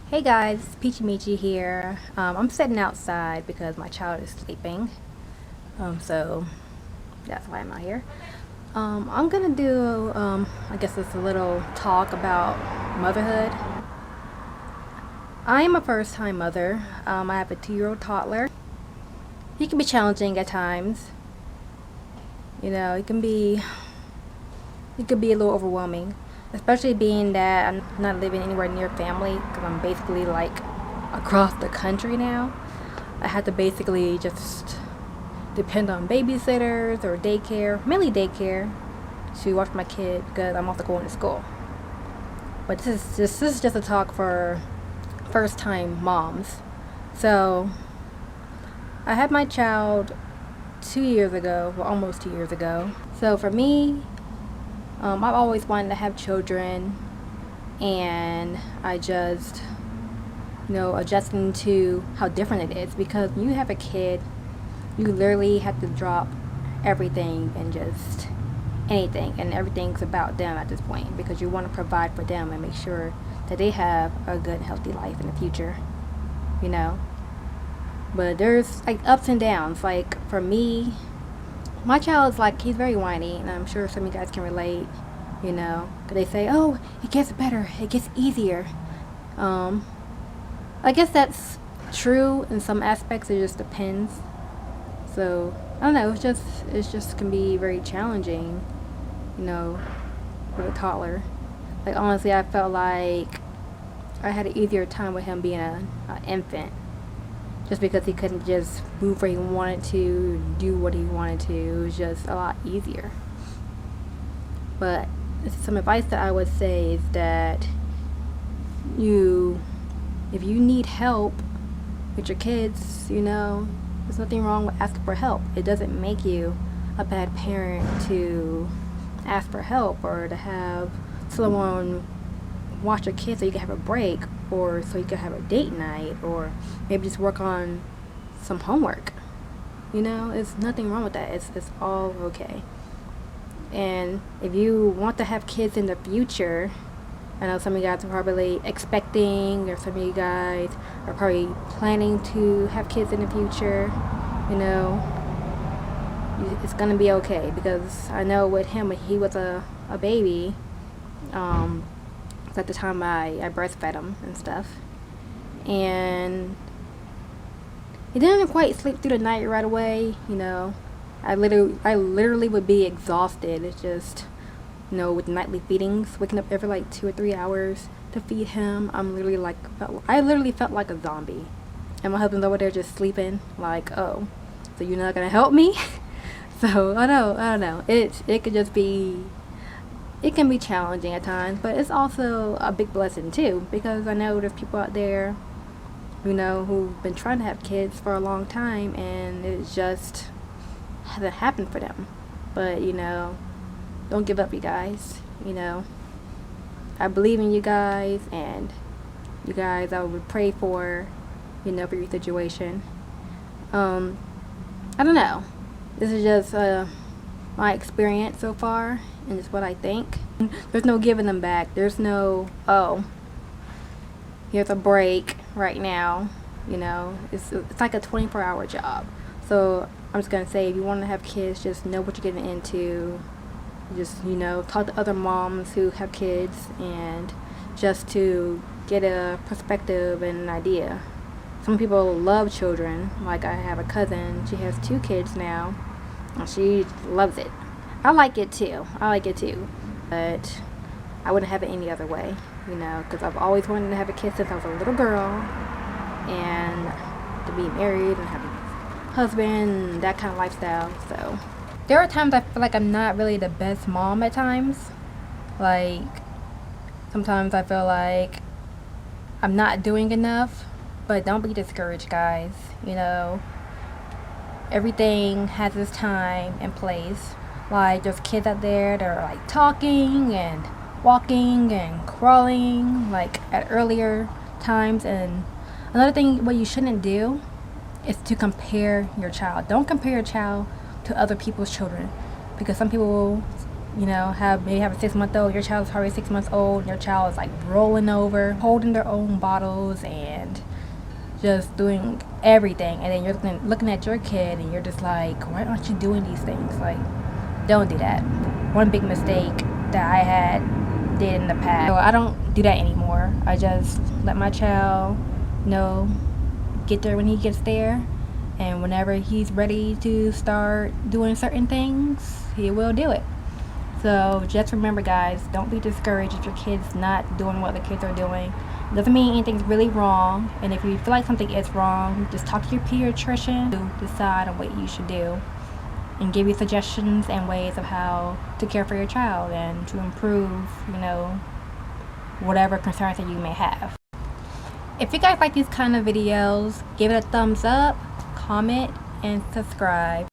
Hey guys, it's Peachy Meachy here. I'm sitting outside because my child is sleeping. So that's why I'm out here. I'm gonna do, I guess it's a little talk about motherhood. I am a first time mother. I have a 2-year-old toddler. He can be challenging at times. It could be a little overwhelming, especially being that I'm not living anywhere near family because I'm basically like across the country now. I had to basically just depend on babysitters or daycare, mainly daycare, to watch my kid because I'm also going to school. But this is just a talk for first time moms. So I had my child 2 years ago, well, almost 2 years ago. So for me, I've always wanted to have children, and I just, adjusting to how different it is because when you have a kid, you literally have to drop everything and just anything, and everything's about them at this point because you want to provide for them and make sure that they have a good, healthy life in the future, you know. But there's like ups and downs. Like for me, my child is like, he's very whiny, and I'm sure some of you guys can relate, because they say, oh, it gets better, it gets easier. I guess that's true in some aspects. It just depends. So I don't know. It's just can be very challenging, you know, with a toddler. Like honestly, I felt like I had an easier time with him being an infant, just because he couldn't just move where he wanted to, do what he wanted to. It was just a lot easier. But some advice that I would say is that if you need help with your kids, there's nothing wrong with asking for help. It doesn't make you a bad parent to ask for help or to have someone watch your kids so you can have a break, or so you can have a date night, or maybe just work on some homework. It's nothing wrong with that. It's all okay. And if you want to have kids in the future, I know some of you guys are probably expecting, or some of you guys are probably planning to have kids in the future, it's gonna be okay, because I know with him, when he was a baby, at the time I breastfed him and stuff, and he didn't quite sleep through the night right away. I literally would be exhausted. It's just, with nightly feedings, waking up every like 2 or 3 hours to feed him. I literally felt like a zombie, and my husband's over there just sleeping. Like, oh, so you're not gonna help me? So I don't know. It could just be. It can be challenging at times, but it's also a big blessing too, because I know there's people out there, who've been trying to have kids for a long time, and it just hasn't happened for them. But don't give up, you guys. I believe in you guys, and you guys I would pray for, for your situation. I don't know. This is just my experience so far, and it's what I think. There's no giving them back. There's no, oh, here's a break right now. It's like a 24-hour job. So I'm just gonna say, if you want to have kids, just know what you're getting into. Just talk to other moms who have kids, and just to get a perspective and an idea. Some people love children. Like I have a cousin, she has 2 kids now, and she loves it. I like it too, but I wouldn't have it any other way, because I've always wanted to have a kid since I was a little girl, and to be married and have a husband, that kind of lifestyle. So there are times I feel like I'm not really the best mom at times. Like sometimes I feel like I'm not doing enough, but don't be discouraged, guys. Everything has its time and place. Like there's kids out there that are like talking and walking and crawling like at earlier times. And another thing, what you shouldn't do is to compare your child. Don't compare your child to other people's children, because some people you know, maybe have a 6-month-old, your child's probably 6 months old, and your child is like rolling over, holding their own bottles and just doing everything, and then you're looking at your kid and you're just like, why aren't you doing these things? Like, don't do that. One big mistake that I did in the past. So I don't do that anymore. I just let my child, you know, get there when he gets there, and whenever he's ready to start doing certain things, he will do it. So just remember, guys, don't be discouraged if your kid's not doing what the kids are doing. It doesn't mean anything's really wrong, and if you feel like something is wrong, just talk to your pediatrician to decide on what you should do and give you suggestions and ways of how to care for your child and to improve, you know, whatever concerns that you may have. If you guys like these kind of videos, give it a thumbs up, comment, and subscribe.